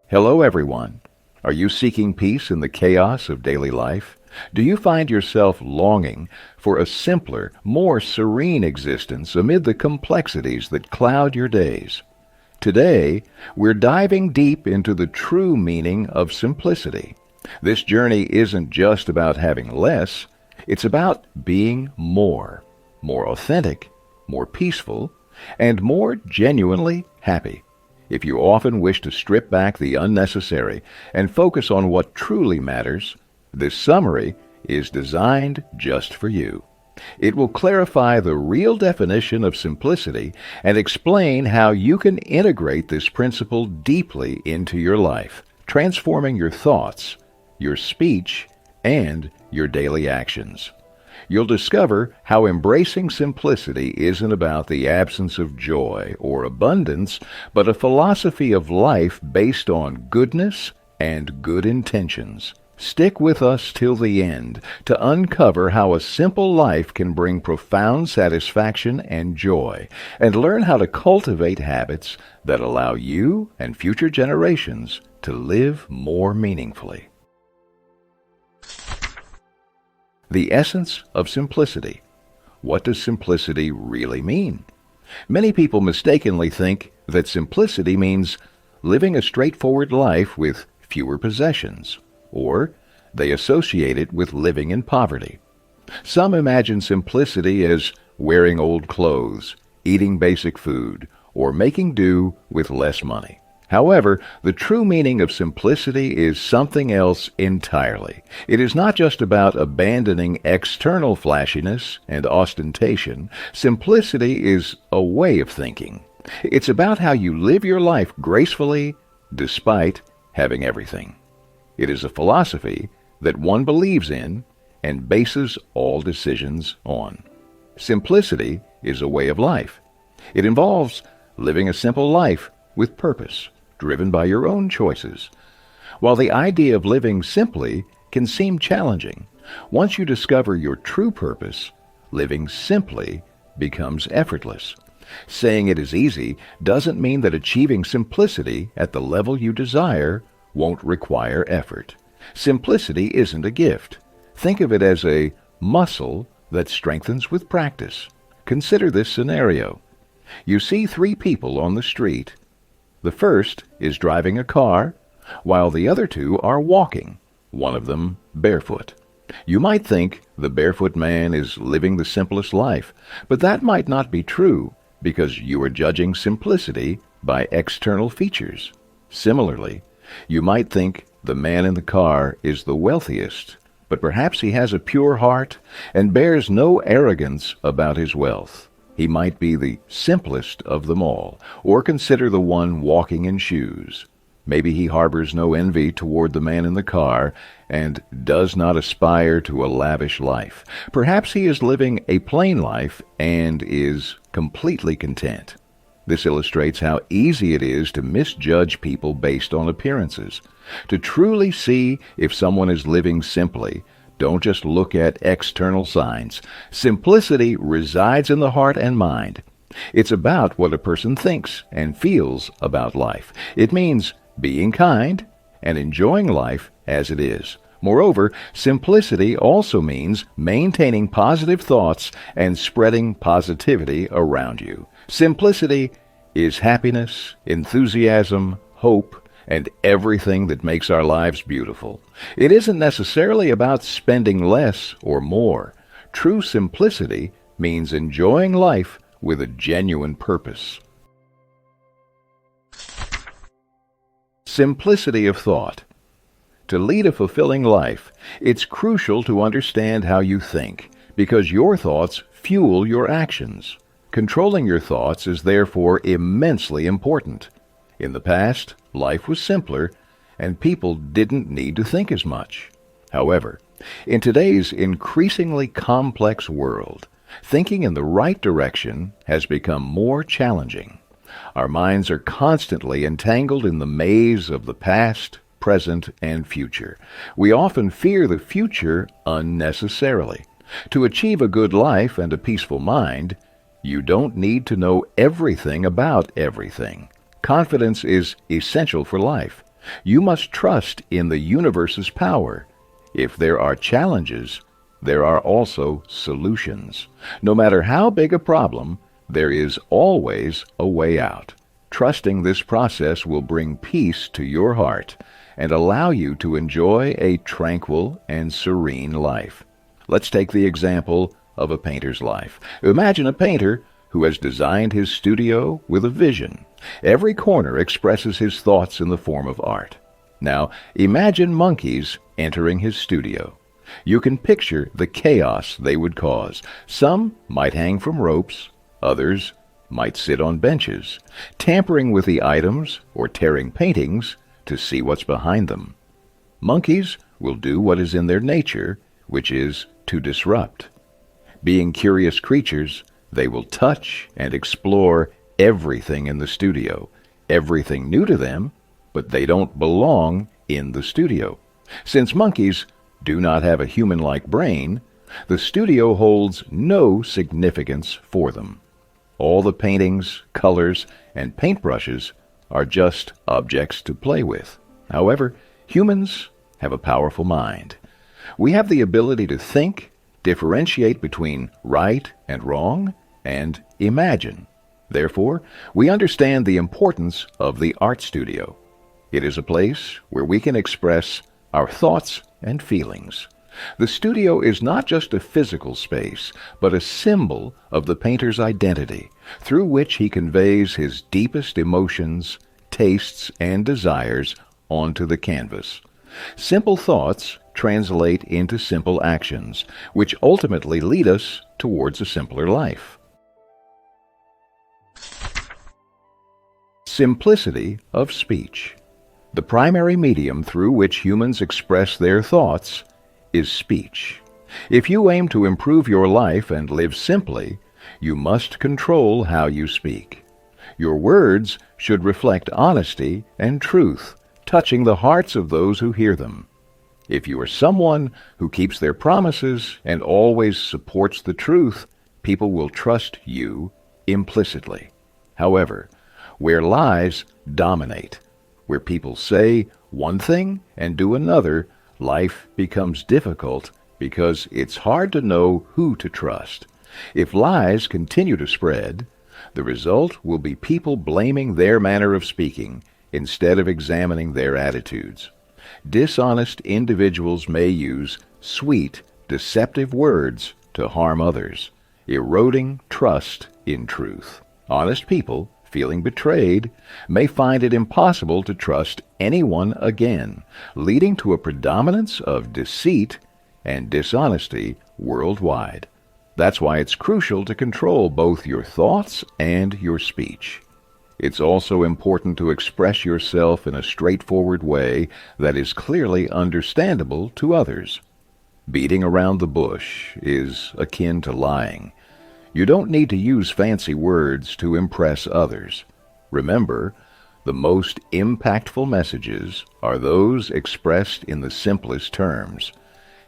Hello, everyone. Are you seeking peace in the chaos of daily life? Do you find yourself longing for a simpler, more serene existence amid the complexities that cloud your days? Today, we're diving deep into the true meaning of simplicity. This journey isn't just about having less, it's about being more authentic, more peaceful, and more genuinely happy. If you often wish to strip back the unnecessary and focus on what truly matters, this summary is designed just for you. It will clarify the real definition of simplicity and explain how you can integrate this principle deeply into your life, transforming your thoughts, your speech, and your daily actions. You'll discover how embracing simplicity isn't about the absence of joy or abundance, but a philosophy of life based on goodness and good intentions. Stick with us till the end to uncover how a simple life can bring profound satisfaction and joy, and learn how to cultivate habits that allow you and future generations to live more meaningfully. The essence of simplicity. What does simplicity really mean? Many people mistakenly think that simplicity means living a straightforward life with fewer possessions, or they associate it with living in poverty. Some imagine simplicity as wearing old clothes, eating basic food, or making do with less money. However, the true meaning of simplicity is something else entirely. It is not just about abandoning external flashiness and ostentation. Simplicity is a way of thinking. It's about how you live your life gracefully despite having everything. It is a philosophy that one believes in and bases all decisions on. Simplicity is a way of life. It involves living a simple life with purpose, driven by your own choices. While the idea of living simply can seem challenging, once you discover your true purpose, living simply becomes effortless. Saying it is easy doesn't mean that achieving simplicity at the level you desire won't require effort. Simplicity isn't a gift. Think of it as a muscle that strengthens with practice. Consider this scenario. You see three people on the street. The first is driving a car, while the other two are walking, one of them barefoot. You might think the barefoot man is living the simplest life, but that might not be true because you are judging simplicity by external features. Similarly, you might think the man in the car is the wealthiest, but perhaps he has a pure heart and bears no arrogance about his wealth. He might be the simplest of them all, or consider the one walking in shoes. Maybe he harbors no envy toward the man in the car and does not aspire to a lavish life. Perhaps he is living a plain life and is completely content. This illustrates how easy it is to misjudge people based on appearances. To truly see if someone is living simply, don't just look at external signs. Simplicity resides in the heart and mind. It's about what a person thinks and feels about life. It means being kind and enjoying life as it is. Moreover, simplicity also means maintaining positive thoughts and spreading positivity around you. Simplicity is happiness, enthusiasm, hope, and everything that makes our lives beautiful. It isn't necessarily about spending less or more. True simplicity means enjoying life with a genuine purpose. Simplicity of thought. To lead a fulfilling life, it's crucial to understand how you think, because your thoughts fuel your actions. Controlling your thoughts is therefore immensely important. In the past, life was simpler, and people didn't need to think as much. However, in today's increasingly complex world, thinking in the right direction has become more challenging. Our minds are constantly entangled in the maze of the past, present, and future. We often fear the future unnecessarily. To achieve a good life and a peaceful mind, you don't need to know everything about everything. Confidence is essential for life. You must trust in the universe's power. If there are challenges, there are also solutions. No matter how big a problem, there is always a way out. Trusting this process will bring peace to your heart and allow you to enjoy a tranquil and serene life. Let's take the example of a painter's life. Imagine a painter who has designed his studio with a vision. Every corner expresses his thoughts in the form of art. Now, imagine monkeys entering his studio. You can picture the chaos they would cause. Some might hang from ropes, others might sit on benches, tampering with the items or tearing paintings to see what's behind them. Monkeys will do what is in their nature, which is to disrupt. Being curious creatures, they will touch and explore everything in the studio, everything new to them, but they don't belong in the studio. Since monkeys do not have a human-like brain, the studio holds no significance for them. All the paintings, colors, and paintbrushes are just objects to play with. However, humans have a powerful mind. We have the ability to think, differentiate between right and wrong, and imagine. Therefore, we understand the importance of the art studio. It is a place where we can express our thoughts and feelings. The studio is not just a physical space, but a symbol of the painter's identity, through which he conveys his deepest emotions, tastes, and desires onto the canvas. Simple thoughts translate into simple actions, which ultimately lead us towards a simpler life. Simplicity of speech. The primary medium through which humans express their thoughts is speech. If you aim to improve your life and live simply, you must control how you speak. Your words should reflect honesty and truth, touching the hearts of those who hear them. If you are someone who keeps their promises and always supports the truth, people will trust you implicitly. However, where lies dominate, where people say one thing and do another, life becomes difficult because it's hard to know who to trust. If lies continue to spread, the result will be people blaming their manner of speaking instead of examining their attitudes. Dishonest individuals may use sweet, deceptive words to harm others, eroding trust in truth. Honest people, feeling betrayed, may find it impossible to trust anyone again, leading to a predominance of deceit and dishonesty worldwide. That's why it's crucial to control both your thoughts and your speech. It's also important to express yourself in a straightforward way that is clearly understandable to others. Beating around the bush is akin to lying. You don't need to use fancy words to impress others. Remember, the most impactful messages are those expressed in the simplest terms.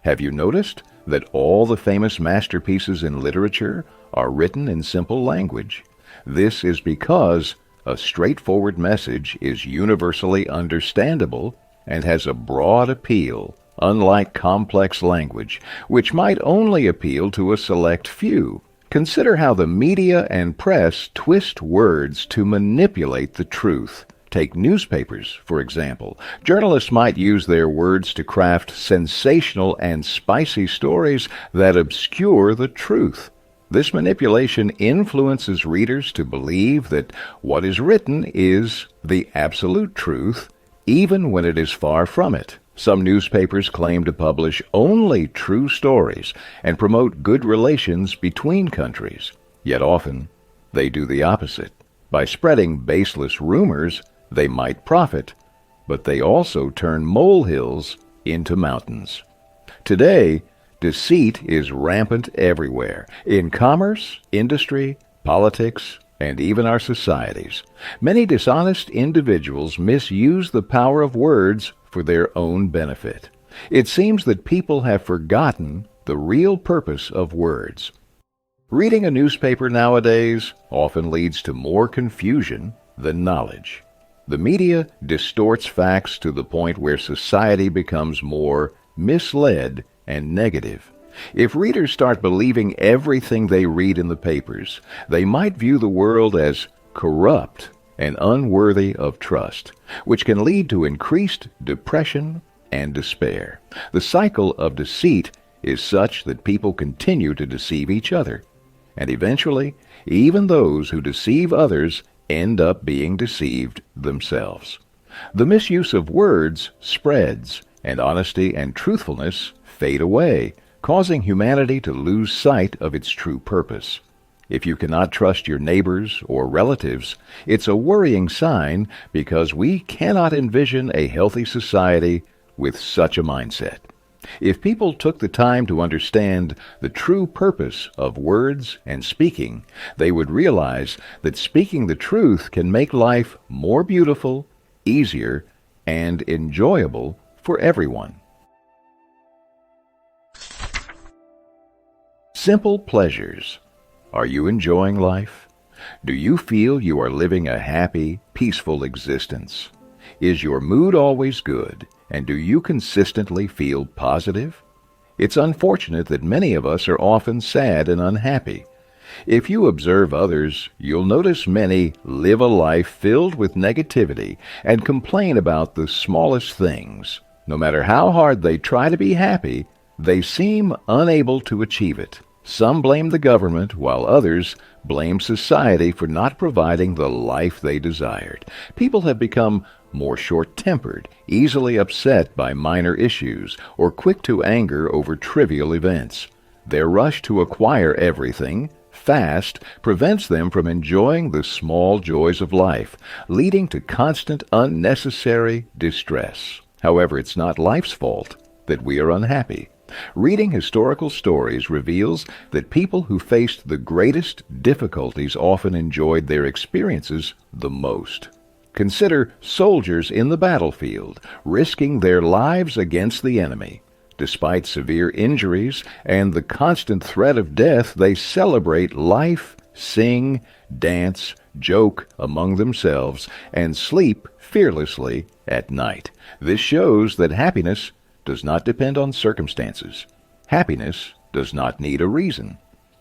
Have you noticed that all the famous masterpieces in literature are written in simple language? This is because a straightforward message is universally understandable and has a broad appeal, unlike complex language, which might only appeal to a select few. Consider how the media and press twist words to manipulate the truth. Take newspapers, for example. Journalists might use their words to craft sensational and spicy stories that obscure the truth. This manipulation influences readers to believe that what is written is the absolute truth, even when it is far from it. Some newspapers claim to publish only true stories and promote good relations between countries. Yet often, they do the opposite. By spreading baseless rumors, they might profit, but they also turn molehills into mountains. Today, deceit is rampant everywhere, in commerce, industry, politics, and even our societies. Many dishonest individuals misuse the power of words for their own benefit. It seems that people have forgotten the real purpose of words. Reading a newspaper nowadays often leads to more confusion than knowledge. The media distorts facts to the point where society becomes more misled and negative. If readers start believing everything they read in the papers, they might view the world as corrupt and unworthy of trust, which can lead to increased depression and despair. The cycle of deceit is such that people continue to deceive each other, and eventually, even those who deceive others end up being deceived themselves. The misuse of words spreads, and honesty and truthfulness fade away, causing humanity to lose sight of its true purpose. If you cannot trust your neighbors or relatives, it's a worrying sign because we cannot envision a healthy society with such a mindset. If people took the time to understand the true purpose of words and speaking, they would realize that speaking the truth can make life more beautiful, easier, and enjoyable for everyone. Simple pleasures. Are you enjoying life? Do you feel you are living a happy, peaceful existence? Is your mood always good, and do you consistently feel positive? It's unfortunate that many of us are often sad and unhappy. If you observe others, you'll notice many live a life filled with negativity and complain about the smallest things. No matter how hard they try to be happy, they seem unable to achieve it. Some blame the government, while others blame society for not providing the life they desired. People have become more short-tempered, easily upset by minor issues, or quick to anger over trivial events. Their rush to acquire everything fast prevents them from enjoying the small joys of life, leading to constant unnecessary distress. However, it's not life's fault that we are unhappy. Reading historical stories reveals that people who faced the greatest difficulties often enjoyed their experiences the most. Consider soldiers in the battlefield, risking their lives against the enemy. Despite severe injuries and the constant threat of death, they celebrate life, sing, dance, joke among themselves, and sleep fearlessly at night. This shows that happiness does not depend on circumstances. Happiness does not need a reason.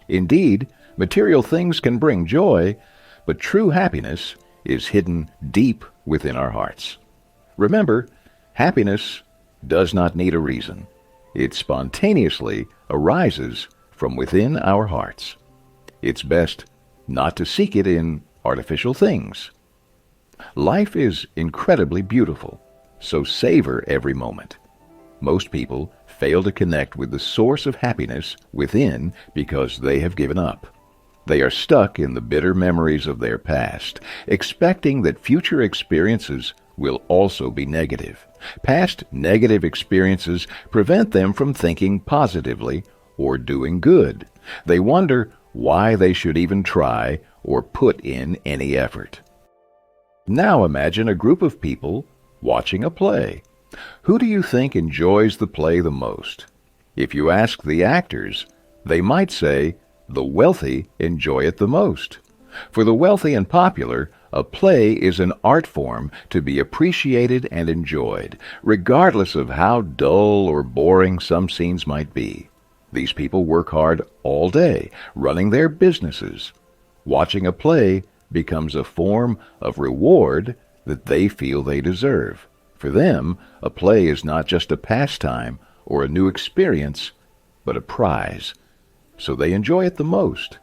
Indeed, material things can bring joy, but true happiness is hidden deep within our hearts. Remember, happiness does not need a reason. It spontaneously arises from within our hearts. It's best not to seek it in artificial things. Life is incredibly beautiful, so savor every moment. Most people fail to connect with the source of happiness within because they have given up. They are stuck in the bitter memories of their past, expecting that future experiences will also be negative. Past negative experiences prevent them from thinking positively or doing good. They wonder why they should even try or put in any effort. Now imagine a group of people watching a play. Who do you think enjoys the play the most? If you ask the actors, they might say the wealthy enjoy it the most. For the wealthy and popular, a play is an art form to be appreciated and enjoyed, regardless of how dull or boring some scenes might be. These people work hard all day, running their businesses. Watching a play becomes a form of reward that they feel they deserve. For them, a play is not just a pastime or a new experience, but a prize. So they enjoy it the most.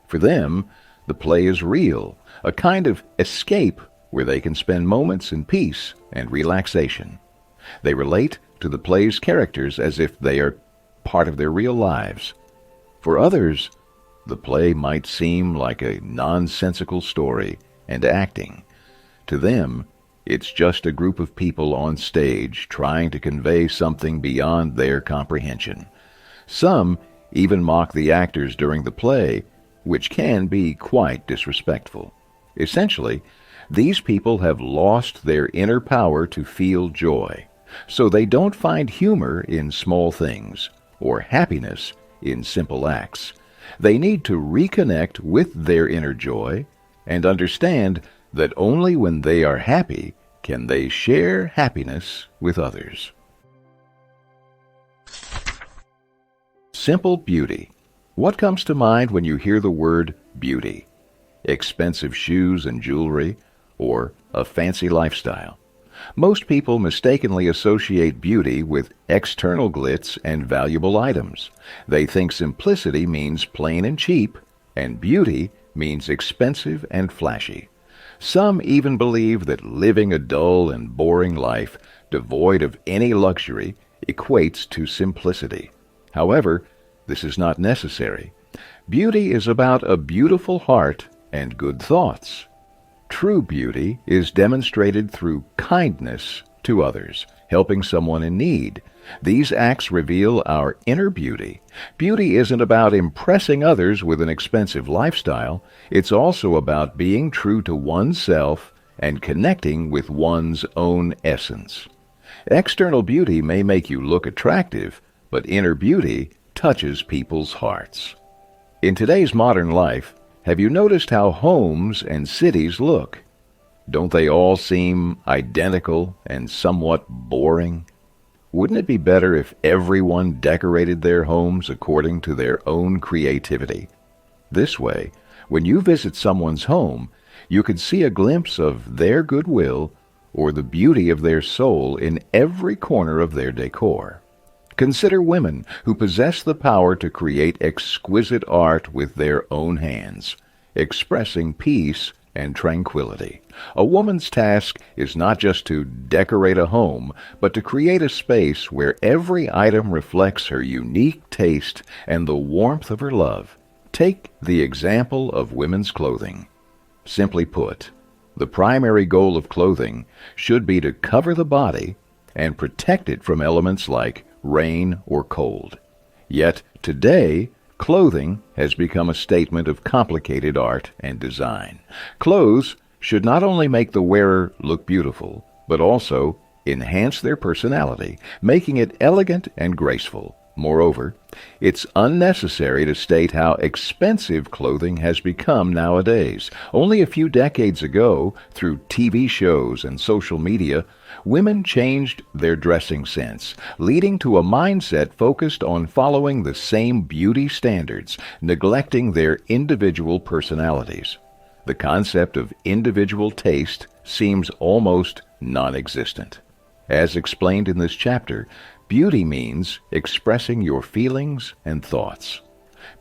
For them, the play is real, a kind of escape where they can spend moments in peace and relaxation. They relate to the play's characters as if they are part of their real lives. For others, the play might seem like a nonsensical story and acting. To them, it's just a group of people on stage trying to convey something beyond their comprehension. Some even mock the actors during the play, which can be quite disrespectful. Essentially, these people have lost their inner power to feel joy, so they don't find humor in small things or happiness in simple acts. They need to reconnect with their inner joy and understand that only when they are happy can they share happiness with others. Simple beauty. What comes to mind when you hear the word beauty? Expensive shoes and jewelry, or a fancy lifestyle? Most people mistakenly associate beauty with external glitz and valuable items. They think simplicity means plain and cheap, and beauty means expensive and flashy. Some even believe that living a dull and boring life, devoid of any luxury, equates to simplicity. However, this is not necessary. Beauty is about a beautiful heart and good thoughts. True beauty is demonstrated through kindness to others, helping someone in need. These acts reveal our inner beauty. Beauty isn't about impressing others with an expensive lifestyle. It's also about being true to oneself and connecting with one's own essence. External beauty may make you look attractive, but inner beauty touches people's hearts. In today's modern life, have you noticed how homes and cities look? Don't they all seem identical and somewhat boring? Wouldn't it be better if everyone decorated their homes according to their own creativity? This way, when you visit someone's home, you could see a glimpse of their goodwill or the beauty of their soul in every corner of their decor. Consider women who possess the power to create exquisite art with their own hands, expressing peace and tranquility. A woman's task is not just to decorate a home, but to create a space where every item reflects her unique taste and the warmth of her love. Take the example of women's clothing. Simply put, the primary goal of clothing should be to cover the body and protect it from elements like rain or cold. Yet today, clothing has become a statement of complicated art and design. Clothes should not only make the wearer look beautiful, but also enhance their personality, making it elegant and graceful. Moreover, it's unnecessary to state how expensive clothing has become nowadays. Only a few decades ago, through TV shows and social media, women changed their dressing sense, leading to a mindset focused on following the same beauty standards, neglecting their individual personalities. The concept of individual taste seems almost non-existent. As explained in this chapter, beauty means expressing your feelings and thoughts.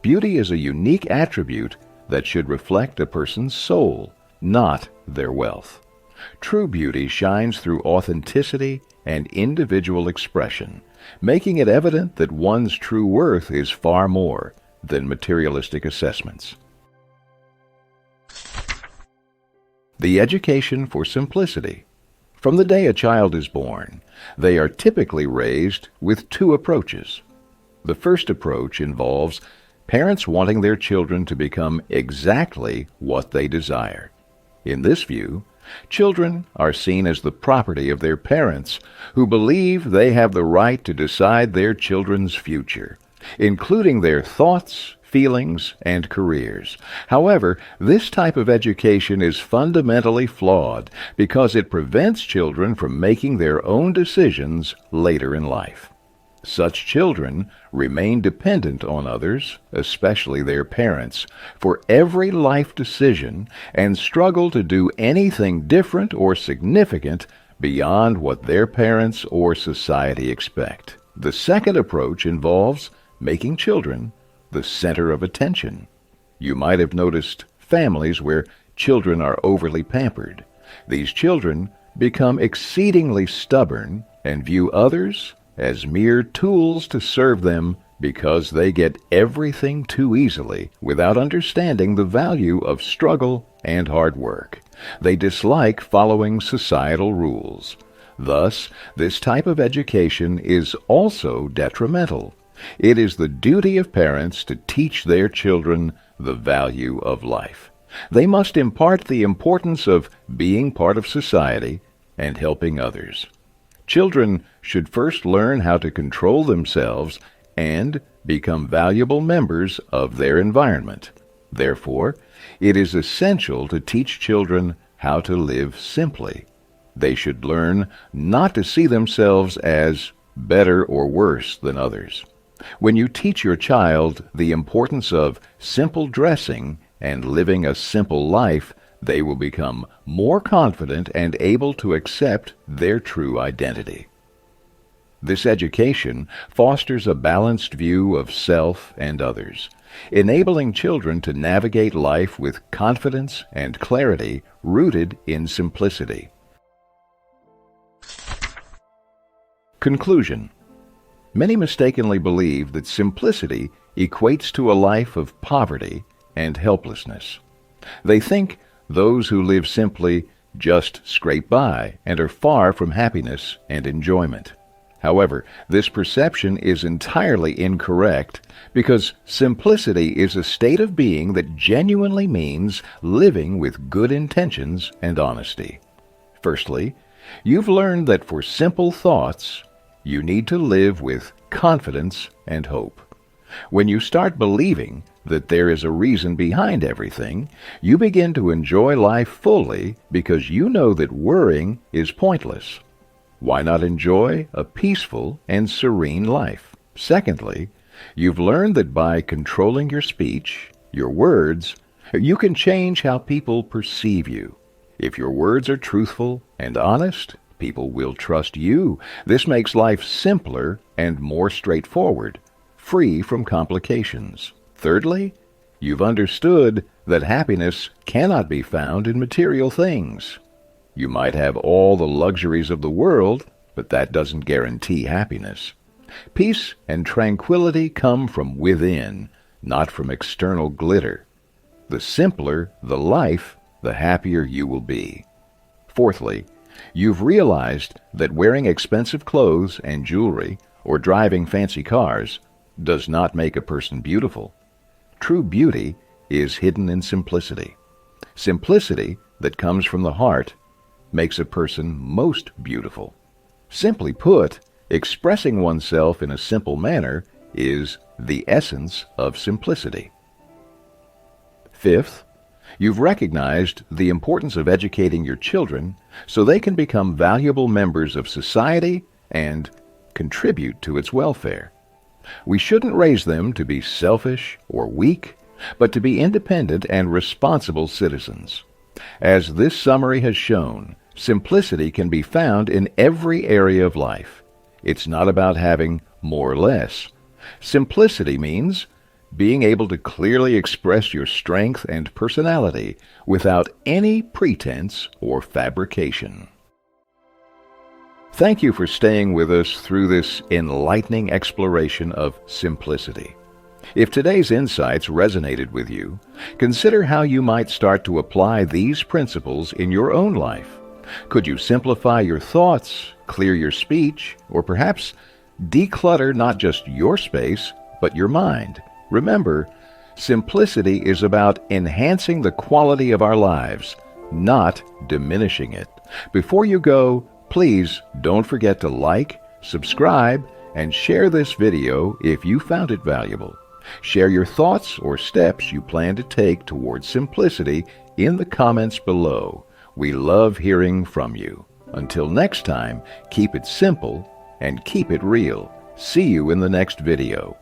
Beauty is a unique attribute that should reflect a person's soul, not their wealth. True beauty shines through authenticity and individual expression, making it evident that one's true worth is far more than materialistic assessments. The education for simplicity. From the day a child is born, they are typically raised with two approaches. The first approach involves parents wanting their children to become exactly what they desire. In this view, children are seen as the property of their parents, who believe they have the right to decide their children's future, including their thoughts, feelings, and careers. However, this type of education is fundamentally flawed because it prevents children from making their own decisions later in life. Such children remain dependent on others, especially their parents, for every life decision and struggle to do anything different or significant beyond what their parents or society expect. The second approach involves making children the center of attention. You might have noticed families where children are overly pampered. These children become exceedingly stubborn and view others as mere tools to serve them because they get everything too easily without understanding the value of struggle and hard work. They dislike following societal rules. Thus, this type of education is also detrimental. It is the duty of parents to teach their children the value of life. They must impart the importance of being part of society and helping others. Children should first learn how to control themselves and become valuable members of their environment. Therefore, it is essential to teach children how to live simply. They should learn not to see themselves as better or worse than others. When you teach your child the importance of simple dressing and living a simple life, they will become more confident and able to accept their true identity. This education fosters a balanced view of self and others, enabling children to navigate life with confidence and clarity rooted in simplicity. Conclusion. Many mistakenly believe that simplicity equates to a life of poverty and helplessness. They think those who live simply just scrape by and are far from happiness and enjoyment. However, this perception is entirely incorrect because simplicity is a state of being that genuinely means living with good intentions and honesty. Firstly, you've learned that for simple thoughts, you need to live with confidence and hope. When you start believing that there is a reason behind everything, you begin to enjoy life fully because you know that worrying is pointless. Why not enjoy a peaceful and serene life? Secondly, you've learned that by controlling your speech, your words, you can change how people perceive you. If your words are truthful and honest, people will trust you. This makes life simpler and more straightforward, free from complications. Thirdly, you've understood that happiness cannot be found in material things. You might have all the luxuries of the world, but that doesn't guarantee happiness. Peace and tranquility come from within, not from external glitter. The simpler the life, the happier you will be. Fourthly, you've realized that wearing expensive clothes and jewelry or driving fancy cars does not make a person beautiful. True beauty is hidden in simplicity. Simplicity that comes from the heart makes a person most beautiful. Simply put, expressing oneself in a simple manner is the essence of simplicity. Fifth, you've recognized the importance of educating your children so they can become valuable members of society and contribute to its welfare. We shouldn't raise them to be selfish or weak, but to be independent and responsible citizens. As this summary has shown, simplicity can be found in every area of life. It's not about having more or less. Simplicity means being able to clearly express your strength and personality without any pretense or fabrication. Thank you for staying with us through this enlightening exploration of simplicity. If today's insights resonated with you, consider how you might start to apply these principles in your own life. Could you simplify your thoughts, clear your speech, or perhaps declutter not just your space, but your mind? Remember, simplicity is about enhancing the quality of our lives, not diminishing it. Before you go, please don't forget to like, subscribe, and share this video if you found it valuable. Share your thoughts or steps you plan to take towards simplicity in the comments below. We love hearing from you. Until next time, keep it simple and keep it real. See you in the next video.